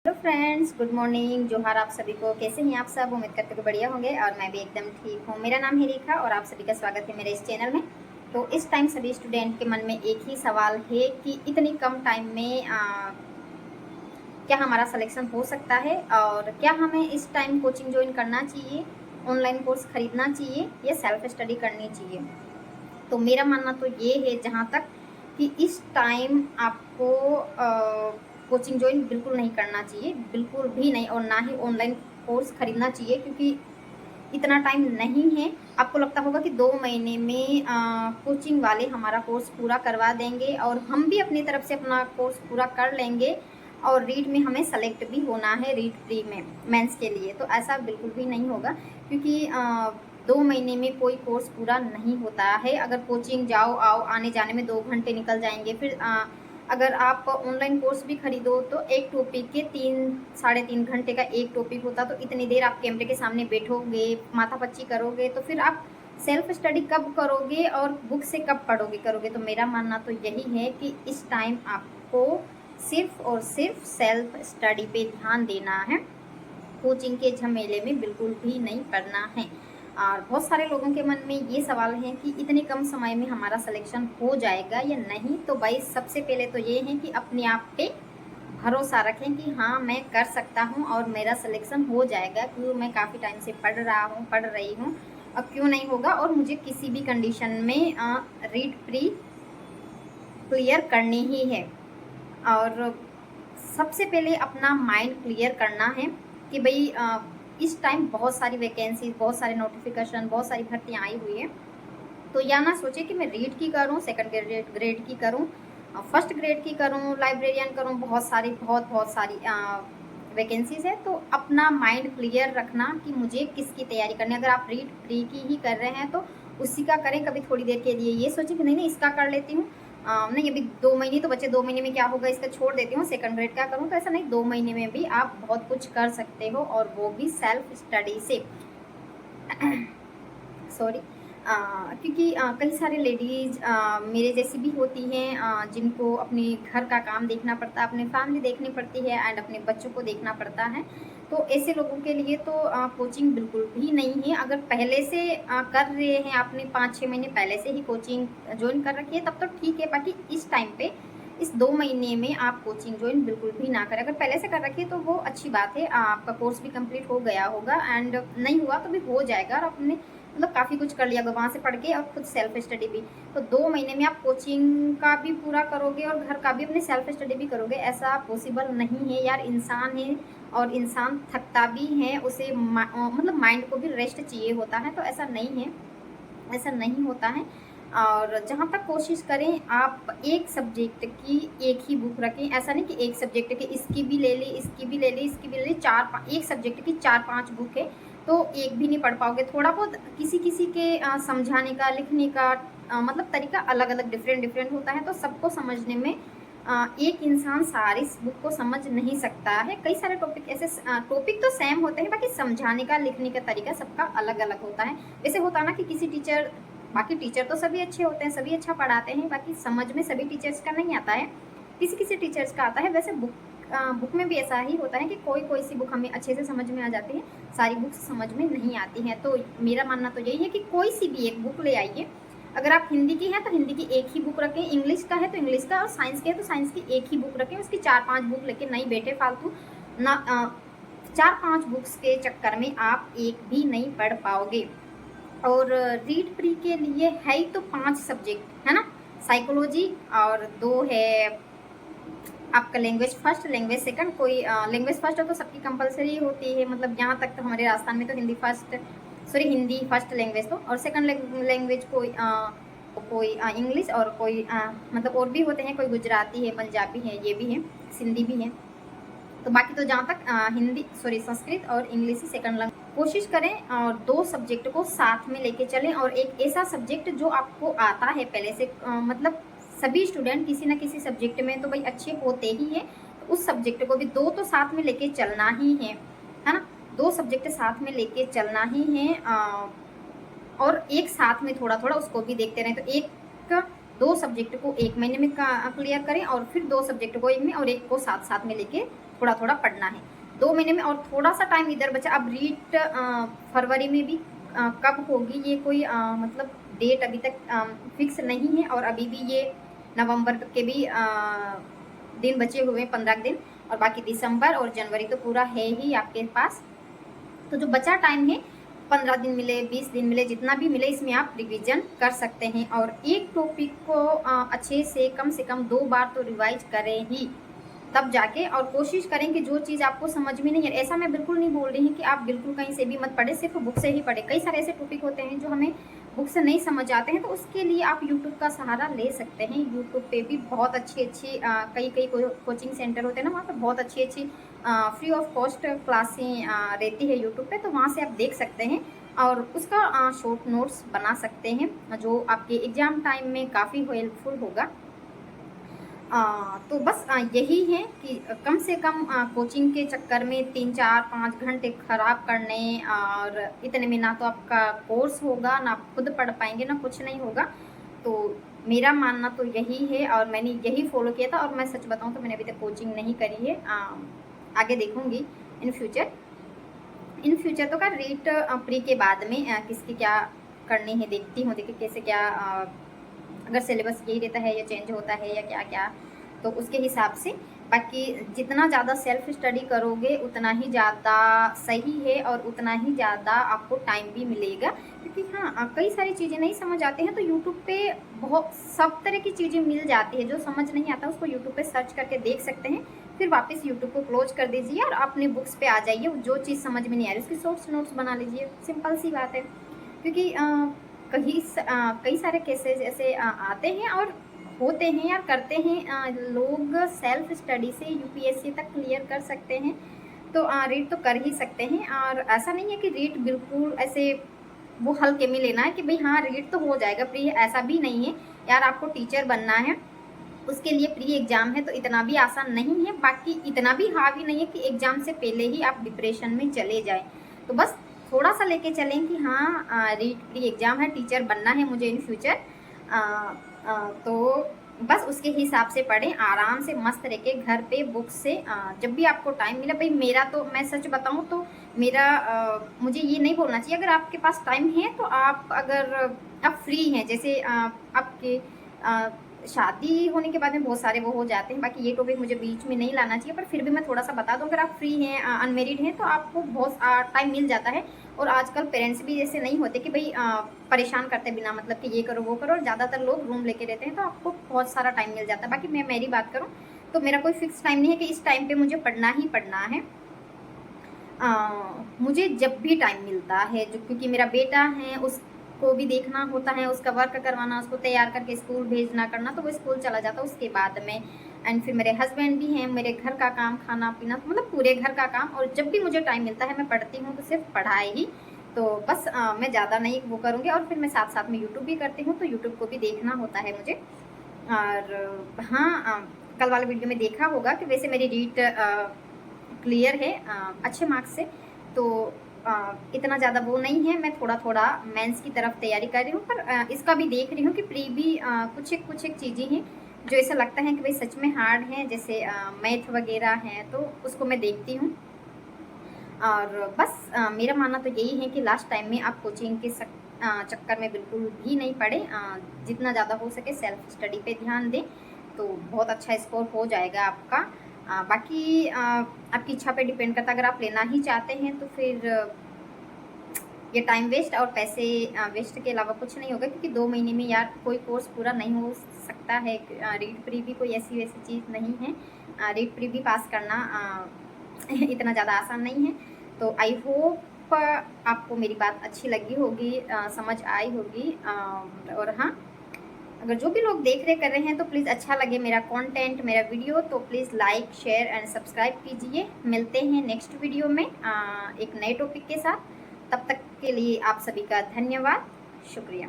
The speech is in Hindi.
Hello friends, good morning. जोहार आप सभी को। कैसे हैं आप सब? उम्मीद करते हो बढ़िया होंगे और मैं भी एकदम ठीक हूँ। मेरा नाम है रेखा और आप सभी का स्वागत है मेरे इस चैनल में। तो इस टाइम सभी स्टूडेंट के मन में एक ही सवाल है कि इतनी कम टाइम में क्या हमारा सिलेक्शन हो सकता है और क्या हमें इस टाइम कोचिंग ज्वाइन करना चाहिए, ऑनलाइन कोर्स खरीदना चाहिए या सेल्फ स्टडी करनी चाहिए। तो मेरा मानना तो ये है जहाँ तक कि इस टाइम आपको कोचिंग ज्वाइन बिल्कुल नहीं करना चाहिए, बिल्कुल भी नहीं, और ना ही ऑनलाइन कोर्स खरीदना चाहिए, क्योंकि इतना टाइम नहीं है। आपको लगता होगा कि 2 महीने में कोचिंग वाले हमारा कोर्स पूरा करवा देंगे और हम भी अपनी तरफ से अपना कोर्स पूरा कर लेंगे और रीट में हमें सेलेक्ट भी होना है, रीट प्री में मेंस के लिए। तो ऐसा बिल्कुल भी नहीं होगा, क्योंकि 2 महीने में कोई कोर्स पूरा नहीं होता है। अगर कोचिंग जाओ आओ आने जाने में 2 घंटे निकल जाएंगे। फिर अगर आप ऑनलाइन कोर्स भी खरीदो तो एक टॉपिक के 3 साढ़े 3 घंटे का एक टॉपिक होता, तो इतनी देर आप कैमरे के सामने बैठोगे, माथापच्ची करोगे, तो फिर आप सेल्फ स्टडी कब करोगे और बुक से कब पढ़ोगे करोगे। तो मेरा मानना तो यही है कि इस टाइम आपको सिर्फ और सिर्फ सेल्फ स्टडी पे ध्यान देना है, कोचिंग के झमेले में बिल्कुल भी नहीं पढ़ना है। और बहुत सारे लोगों के मन में ये सवाल है कि इतने कम समय में हमारा सिलेक्शन हो जाएगा या नहीं। तो भाई सबसे पहले तो ये है कि अपने आप पे भरोसा रखें कि हाँ मैं कर सकता हूँ और मेरा सिलेक्शन हो जाएगा, क्योंकि मैं काफ़ी टाइम से पढ़ रही हूँ। अब क्यों नहीं होगा, और मुझे किसी भी कंडीशन में रीड प्री क्लियर करनी ही है। और सबसे पहले अपना माइंड क्लियर करना है कि भाई इस टाइम बहुत सारी वैकेंसी, बहुत सारे नोटिफिकेशन, बहुत सारी भर्तियाँ आई हुई हैं। तो या ना सोचे कि मैं रीड की करूँ, सेकंड ग्रेड की करूँ, फर्स्ट ग्रेड की करूँ, लाइब्रेरियन करूँ। बहुत सारी वैकेंसीज है। तो अपना माइंड क्लियर रखना कि मुझे किसकी तैयारी करनी है। अगर आप रीड प्री की ही कर रहे हैं तो उसी का करें। कभी थोड़ी देर के लिए ये सोचे कि नहीं इसका कर लेती हूँ, नहीं अभी 2 महीने तो बचे, 2 महीने में क्या होगा, इसका छोड़ देती हूँ, सेकंड ग्रेड का करूँ। तो ऐसा नहीं, 2 महीने में भी आप बहुत कुछ कर सकते हो, और वो भी सेल्फ स्टडी से। सॉरी, क्योंकि कई सारे लेडीज़ मेरे जैसी भी होती हैं, जिनको अपने घर का काम देखना पड़ता है, अपनी फैमिली देखनी पड़ती है एंड अपने बच्चों को देखना पड़ता है। तो ऐसे लोगों के लिए तो कोचिंग बिल्कुल भी नहीं है। अगर पहले से कर रहे हैं, आपने 5-6 महीने पहले से ही कोचिंग ज्वाइन कर रखी है तब तो ठीक है। बाकी इस टाइम पे इस 2 महीने में आप कोचिंग ज्वाइन बिल्कुल भी ना करें। अगर पहले से कर रखी है तो वो अच्छी बात है, आपका कोर्स भी कंप्लीट हो गया होगा एंड नहीं हुआ तो भी हो जाएगा, और अपने मतलब काफ़ी कुछ कर लिया वहाँ से पढ़ के और खुद सेल्फ स्टडी भी। तो 2 महीने में आप कोचिंग का भी पूरा करोगे और घर का भी, अपने सेल्फ स्टडी भी करोगे, ऐसा पॉसिबल नहीं है यार। इंसान है और इंसान थकता भी है, उसे मतलब माइंड को भी रेस्ट चाहिए होता है। तो ऐसा नहीं है, ऐसा नहीं होता है। और जहाँ तक कोशिश करें आप एक सब्जेक्ट की एक ही बुक रखें। ऐसा नहीं कि एक सब्जेक्ट की इसकी भी ले ली, इसकी भी ले ली, इसकी भी ले ली, एक सब्जेक्ट की 4-5 बुक है तो एक भी नहीं पढ़ पाओगे। थोड़ा बहुत किसी किसी के समझाने का, लिखने का मतलब तरीका अलग अलग, डिफरेंट डिफरेंट होता है। तो सबको समझने में एक इंसान सारी बुक को समझ नहीं सकता है। कई सारे टॉपिक ऐसे, टॉपिक तो सेम होते हैं, बाकी समझाने का, लिखने का तरीका सबका अलग अलग होता है। वैसे होता ना कि किसी टीचर, बाकी टीचर तो सभी अच्छे होते हैं, सभी अच्छा पढ़ाते हैं, बाकी समझ में सभी टीचर्स का नहीं आता है, किसी किसी टीचर्स का आता है। वैसे बुक में भी ऐसा ही होता है कि कोई कोई सी बुक हमें अच्छे से समझ में आ जाती है, सारी बुक्स समझ में नहीं आती हैं। तो मेरा मानना तो यही है कि कोई सी भी एक बुक ले आइए। अगर आप हिंदी की हैं तो हिंदी की एक ही बुक रखें, इंग्लिश का है तो इंग्लिश का, और साइंस के है तो साइंस की एक ही बुक रखें। उसकी 4-5 बुक लेके नहीं बैठे फालतू ना। 4-5 बुक्स के चक्कर में आप एक भी नहीं पढ़ पाओगे। और रीड प्री के लिए है ही तो 5 सब्जेक्ट है ना, साइकोलॉजी, और 2 है आपका लैंग्वेज फर्स्ट, लैंग्वेज सेकंड। कोई लैंग्वेज फर्स्ट हो तो सबकी कंपलसरी होती है, मतलब यहाँ तक तो हमारे राजस्थान में तो हिंदी फर्स्ट लैंग्वेज तो, और सेकंड लैंग्वेज कोई इंग्लिश, और कोई मतलब और भी होते हैं, कोई गुजराती है, पंजाबी है, ये भी है, सिंधी भी है। तो बाकी तो जहाँ तक संस्कृत और इंग्लिश ही सेकंड लैंग्वेज। कोशिश करें और 2 सब्जेक्ट को साथ में लेके चलें, और एक ऐसा सब्जेक्ट जो आपको आता है पहले से, मतलब सभी स्टूडेंट किसी ना किसी सब्जेक्ट में तो भाई अच्छे होते ही हैं, तो उस सब्जेक्ट को भी 2 तो साथ में लेके चलना ही है ना। 2 सब्जेक्ट साथ में लेके चलना ही है, और एक साथ में थोड़ा थोड़ा उसको भी देखते रहें। तो 2 सब्जेक्ट को 1 महीने में क्लियर करें, और फिर 2 सब्जेक्ट को 1 में, और एक को साथ साथ में लेके थोड़ा थोड़ा पढ़ना है 2 महीने में, और थोड़ा सा टाइम इधर बचा। अब रीट फरवरी में भी कब होगी ये कोई मतलब डेट अभी तक फिक्स नहीं है, और अभी भी ये नवंबर के भी दिन बचे हुए हैं 15 दिन, और बाकी दिसंबर और जनवरी तो पूरा है ही आपके पास। तो जो बचा टाइम है 15 दिन मिले 20 दिन मिले जितना भी मिले, इसमें आप रिवीजन कर सकते हैं। और एक टॉपिक को अच्छे से कम 2 बार तो रिवाइज करें ही, तब जाके, और कोशिश करें कि जो चीज़ आपको समझ में नहीं है, ऐसा मैं बिल्कुल नहीं बोल रही हूँ कि आप बिल्कुल कहीं से भी मत पढ़े, सिर्फ बुक से ही पढ़े। कई सारे ऐसे टॉपिक होते हैं जो हमें बुक से नहीं समझ आते हैं, तो उसके लिए आप यूट्यूब का सहारा ले सकते हैं। यूट्यूब पे भी बहुत अच्छी कई कोचिंग सेंटर होते हैं ना, वहाँ पर बहुत अच्छी फ्री ऑफ कॉस्ट क्लासें रहती है यूट्यूब पे, तो वहाँ से आप देख सकते हैं और उसका शॉर्ट नोट्स बना सकते हैं, जो आपके एग्ज़ाम टाइम में काफ़ी हेल्पफुल होगा। तो बस यही है कि कम से कम कोचिंग के चक्कर में 3-4-5 घंटे ख़राब करने, और इतने में ना तो आपका कोर्स होगा, ना आप खुद पढ़ पाएंगे, ना कुछ नहीं होगा। तो मेरा मानना तो यही है, और मैंने यही फॉलो किया था। और मैं सच बताऊं तो मैंने अभी तक कोचिंग नहीं करी है, आगे देखूंगी इन फ्यूचर तो का रीट प्री के बाद में किसकी क्या करनी है देखती हूँ, देखिए कैसे क्या अगर सिलेबस यही रहता है या चेंज होता है या क्या क्या, तो उसके हिसाब से। बाकी जितना ज़्यादा सेल्फ स्टडी करोगे उतना ही ज़्यादा सही है, और उतना ही ज़्यादा आपको टाइम भी मिलेगा। क्योंकि हाँ, कई सारी चीज़ें नहीं समझ आती हैं तो यूट्यूब पे बहुत सब तरह की चीज़ें मिल जाती है। जो समझ नहीं आता उसको यूट्यूब पे सर्च करके देख सकते हैं, फिर वापस यूट्यूब को क्लोज कर दीजिए और अपने बुक्स पे आ जाइए। जो चीज़ समझ में नहीं आ रही उसकी शॉर्ट्स नोट्स बना लीजिए, सिंपल सी बात है। क्योंकि कई सारे केसेस ऐसे आते हैं और होते हैं या करते हैं, लोग सेल्फ स्टडी से यूपीएससी तक क्लियर कर सकते हैं। तो रीड तो कर ही सकते हैं, और ऐसा नहीं है कि रीड बिल्कुल ऐसे वो हल्के में लेना है कि भाई हाँ रीड तो हो जाएगा प्री, ऐसा भी नहीं है यार। आपको टीचर बनना है, उसके लिए प्री एग्ज़ाम है, तो इतना भी आसान नहीं है। बाकी इतना भी हावी नहीं है कि एग्ज़ाम से पहले ही आप डिप्रेशन में चले जाएं। तो बस थोड़ा सा लेके चलें कि हाँ रीड प्री एग्ज़ाम है, टीचर बनना है मुझे इन फ्यूचर, तो बस उसके हिसाब से पढ़ें, आराम से मस्त रह के घर पे बुक से जब भी आपको टाइम मिला। भाई मेरा तो, मैं सच बताऊं तो मेरा मुझे ये नहीं बोलना चाहिए, अगर आपके पास टाइम है तो आप, अगर आप फ्री हैं, जैसे आपके शादी होने के बाद में बहुत सारे वो हो जाते हैं। बाकी ये टॉपिक मुझे बीच में नहीं लाना चाहिए, पर फिर भी मैं थोड़ा सा बता दूं, अगर आप फ्री हैं, अनमेरिड हैं, तो आपको बहुत टाइम मिल जाता है। और आजकल पेरेंट्स भी जैसे नहीं होते कि भाई परेशान करते बिना मतलब कि ये करो वो करो, और ज़्यादातर लोग रूम लेके रहते हैं, तो आपको बहुत सारा टाइम मिल जाता है। बाकी मैं मेरी बात करूँ तो मेरा कोई फिक्स टाइम नहीं है कि इस टाइम पे मुझे पढ़ना ही पढ़ना है। मुझे जब भी टाइम मिलता है, जो क्योंकि मेरा बेटा है उसको भी देखना होता है, उसका वर्क करवाना, उसको तैयार करके स्कूल भेजना करना, तो वो स्कूल चला जाता है उसके बाद में। एंड फिर मेरे हस्बैंड भी हैं, मेरे घर का काम, खाना पीना, मतलब पूरे घर का काम। और जब भी मुझे टाइम मिलता है मैं पढ़ती हूँ, तो सिर्फ पढ़ाई ही। तो बस मैं ज़्यादा नहीं वो करूँगी। और फिर मैं साथ साथ में यूट्यूब भी करती हूँ, तो यूट्यूब को भी देखना होता है मुझे। और हाँ, कल वाले वीडियो में देखा होगा कि वैसे मेरी रीट क्लियर है अच्छे मार्क्स से, तो इतना ज़्यादा वो नहीं है। मैं थोड़ा थोड़ा मेंस की तरफ तैयारी कर रही हूँ, पर इसका भी देख रही हूँ कि प्री भी कुछ एक चीज़ें हैं जो ऐसा लगता है कि भाई सच में हार्ड है, जैसे मैथ वगैरह हैं, तो उसको मैं देखती हूँ। और बस मेरा मानना तो यही है कि लास्ट टाइम में आप कोचिंग के चक्कर में बिल्कुल भी नहीं पढ़े, जितना ज़्यादा हो सके सेल्फ स्टडी पे ध्यान दें, तो बहुत अच्छा स्कोर हो जाएगा आपका। बाकी आपकी इच्छा पे डिपेंड करता है, अगर आप लेना ही चाहते हैं तो फिर ये टाइम वेस्ट और पैसे वेस्ट के अलावा कुछ नहीं होगा। क्योंकि 2 महीने में यार कोई कोर्स पूरा नहीं हो सकता है। रीट प्री भी कोई ऐसी वैसी चीज़ नहीं है, रीट प्री भी पास करना इतना ज़्यादा आसान नहीं है। तो आई होप आपको मेरी बात अच्छी लगी होगी, समझ आई होगी। और हाँ, अगर जो भी लोग देख रहे कर रहे हैं तो प्लीज़ अच्छा लगे मेरा कंटेंट, मेरा वीडियो, तो please like share and subscribe कीजिए। मिलते हैं नेक्स्ट वीडियो में एक नए टॉपिक के साथ। तब तक के लिए आप सभी का धन्यवाद, शुक्रिया।